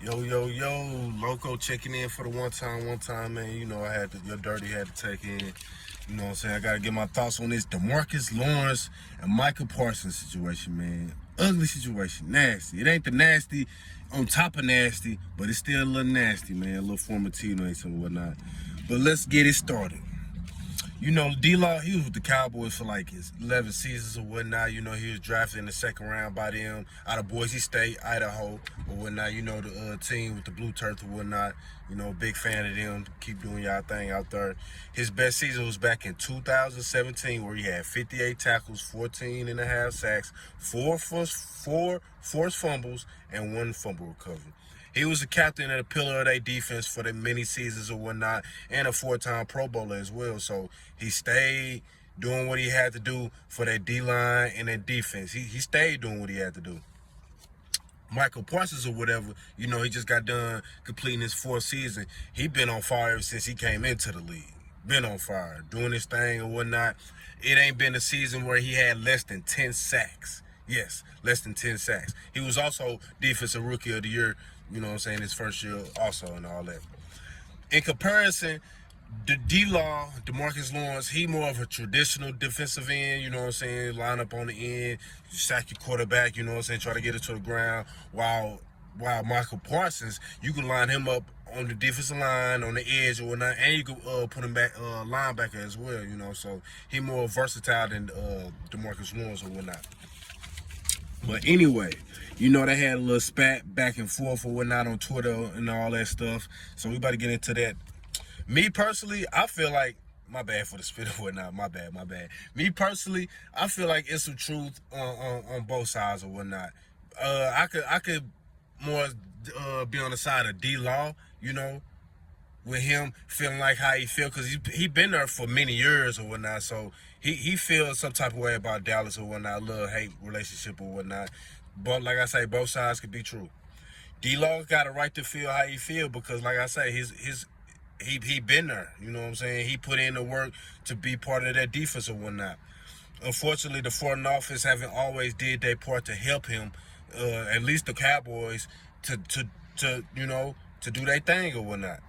Yo, Loco checking in for the one time, man. You know, your dirty had to take in. You know what I'm saying? I got to get my thoughts on this DeMarcus Lawrence and Micah Parson situation, man. Ugly situation, nasty. It ain't the nasty on top of nasty, but it's still a little nasty, man. A little former teammates and whatnot. But let's get it started. You know, D-Law, he was with the Cowboys for like his 11 seasons or whatnot. You know, he was drafted in the second round by them out of Boise State, Idaho, or whatnot. You know, the team with the blue turf or whatnot. You know, big fan of them. Keep doing y'all thing out there. His best season was back in 2017 where he had 58 tackles, 14 and a half sacks, four forced fumbles, and 1 fumble recovery. He was the captain and a pillar of their defense for the many seasons or whatnot, and a 4-time Pro Bowler as well. So he stayed doing what he had to do for that D-line and that defense. He stayed doing what he had to do. Michael Parsons or whatever, you know, he just got done completing his 4th season. He been on fire ever since he came into the league. Been on fire, doing his thing or whatnot. It ain't been a season where he had less than 10 sacks. Yes, less than 10 sacks. He was also Defensive Rookie of the Year, you know what I'm saying, his first year also and all that. In comparison, the D-Law, DeMarcus Lawrence, he more of a traditional defensive end, you know what I'm saying, line up on the end, sack your quarterback, you know what I'm saying, try to get it to the ground, while Michael Parsons, you can line him up on the defensive line, on the edge or whatnot, and you can put him back linebacker as well, you know, so he more versatile than DeMarcus Lawrence or whatnot. But anyway, you know, they had a little spat back and forth or whatnot on Twitter and all that stuff. So we about to get into that. Me personally, I feel like, my bad for the spit or whatnot, my bad. Me personally, I feel like it's some truth on both sides or whatnot. I could more be on the side of D-Law, you know, with him feeling like how he feel, because he been there for many years or whatnot, so he feels some type of way about Dallas or whatnot, love-hate relationship or whatnot. But like I say, both sides could be true. D-Law got a right to feel how he feel because, like I say, he been there, you know what I'm saying? He put in the work to be part of that defense or whatnot. Unfortunately, the front office haven't always did their part to help him, at least the Cowboys, to you know, to do their thing or whatnot.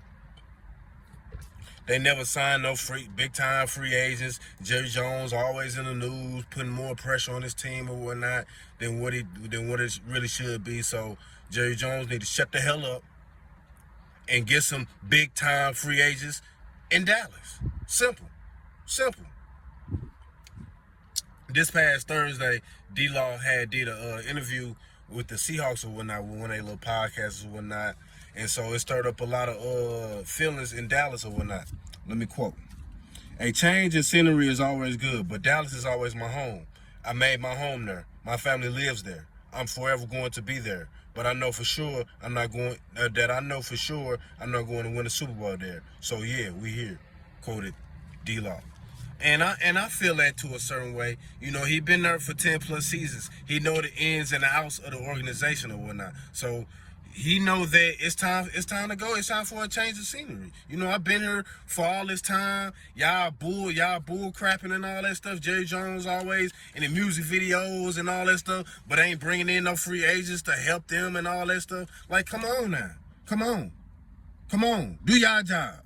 They never signed no big time free agents. Jerry Jones always in the news, putting more pressure on his team or whatnot than what it really should be. So Jerry Jones need to shut the hell up and get some big time free agents in Dallas. Simple. This past Thursday, D-Law did an interview with the Seahawks or whatnot, with one of their little podcasts or whatnot. And so it stirred up a lot of feelings in Dallas or whatnot. Let me quote. "A change in scenery is always good, but Dallas is always my home. I made my home there. My family lives there. I'm forever going to be there. But I know for sure I'm not going to win a Super Bowl there. So yeah, we here." Quoted D-Law. And I feel that to a certain way. You know, he been there for 10 plus seasons. He know the ins and the outs of the organization or whatnot. So he know that it's time to go. It's time for a change of scenery. You know, I've been here for all this time. Y'all bull crapping and all that stuff. Jerry Jones always in the music videos and all that stuff, but ain't bringing in no free agents to help them and all that stuff. Like, come on now. Come on. Do y'all job.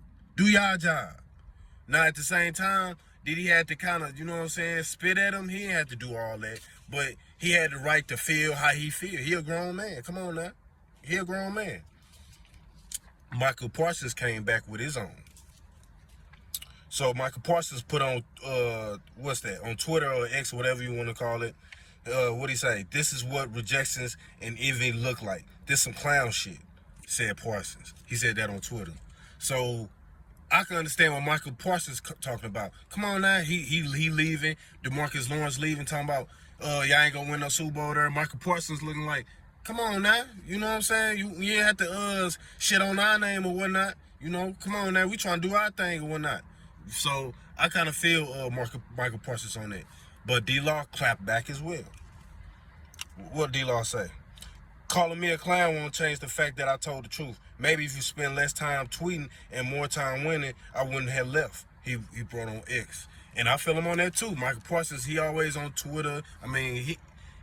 Now, at the same time, did he have to kind of, you know what I'm saying, spit at him? He didn't have to do all that, but he had the right to feel how he feel. He a grown man. Come on now. He a grown man. Michael Parsons came back with his own. So Michael Parsons put on, on Twitter or X, whatever you want to call it, what'd he say? "This is what rejections and envy look like. This some clown shit," said Parsons. He said that on Twitter. So I can understand what Michael Parsons talking about. Come on now, he leaving. DeMarcus Lawrence leaving, talking about, y'all ain't gonna win no Super Bowl there. Michael Parsons looking like, come on now, you know what I'm saying? You ain't have to shit on our name or whatnot. You know, come on now, we trying to do our thing or whatnot. So I kind of feel Michael Parsons on that. But D-Law clapped back as well. What D-Law say? "Calling me a clown won't change the fact that I told the truth. Maybe if you spend less time tweeting and more time winning, I wouldn't have left." He brought on X. And I feel him on that too. Michael Parsons, he always on Twitter. I mean,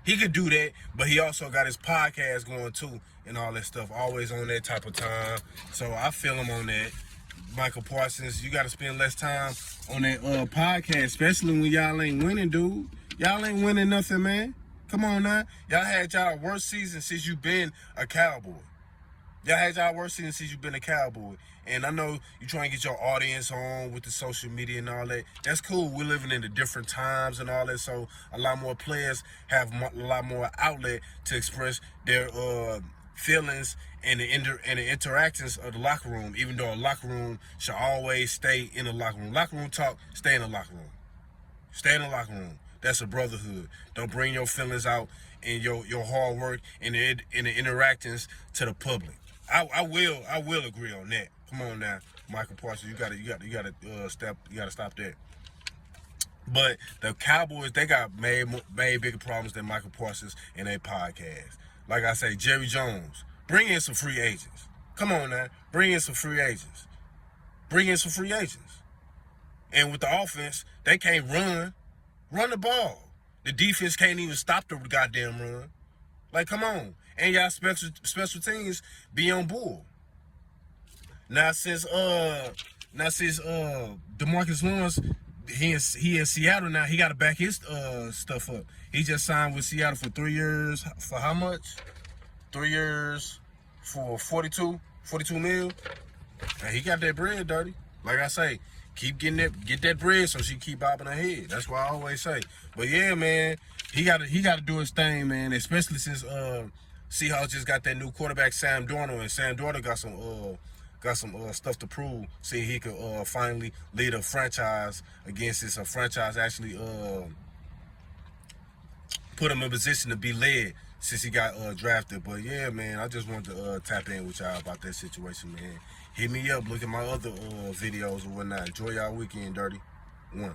he could do that, but he also got his podcast going too and all that stuff. Always on that type of time. So I feel him on that. Michael Parsons, you got to spend less time on that podcast, especially when y'all ain't winning, dude. Y'all ain't winning nothing, man. Come on now. Y'all had y'all worst season since you've been a Cowboy. Y'all had y'all worst season since you've been a Cowboy. And I know you trying to get your audience on with the social media and all that. That's cool. We're living in the different times and all that. So a lot more players have a lot more outlet to express their feelings and the interactions of the locker room, even though a locker room should always stay in the locker room. Locker room talk, stay in the locker room. Stay in the locker room. That's a brotherhood. Don't bring your feelings out and your hard work and the interactions to the public. I will agree on that. Come on now, Michael Parson, you gotta stop that. But the Cowboys, they got made bigger problems than Michael Parsons in their podcast. Like I say, Jerry Jones, bring in some free agents. Come on now, bring in some free agents. Bring in some free agents. And with the offense, they can't run the ball. The defense can't even stop the goddamn run. Like, come on. And y'all special teams be on board. Now since DeMarcus Lawrence, he in Seattle now, he gotta back his stuff up. He just signed with Seattle for 3 years. For how much? 3 years for 42 mil. And he got that bread, dirty. Like I say, get that bread so she keep bobbing her head. That's what I always say. But yeah, man, he gotta do his thing, man. Especially since Seahawks just got that new quarterback, Sam Darnold, and Sam Darnold got some stuff to prove. See, he could finally lead a franchise against this. A franchise actually put him in position to be led since he got drafted. But yeah, man, I just wanted to tap in with y'all about that situation, man. Hit me up. Look at my other videos or whatnot. Enjoy y'all weekend, dirty. 1.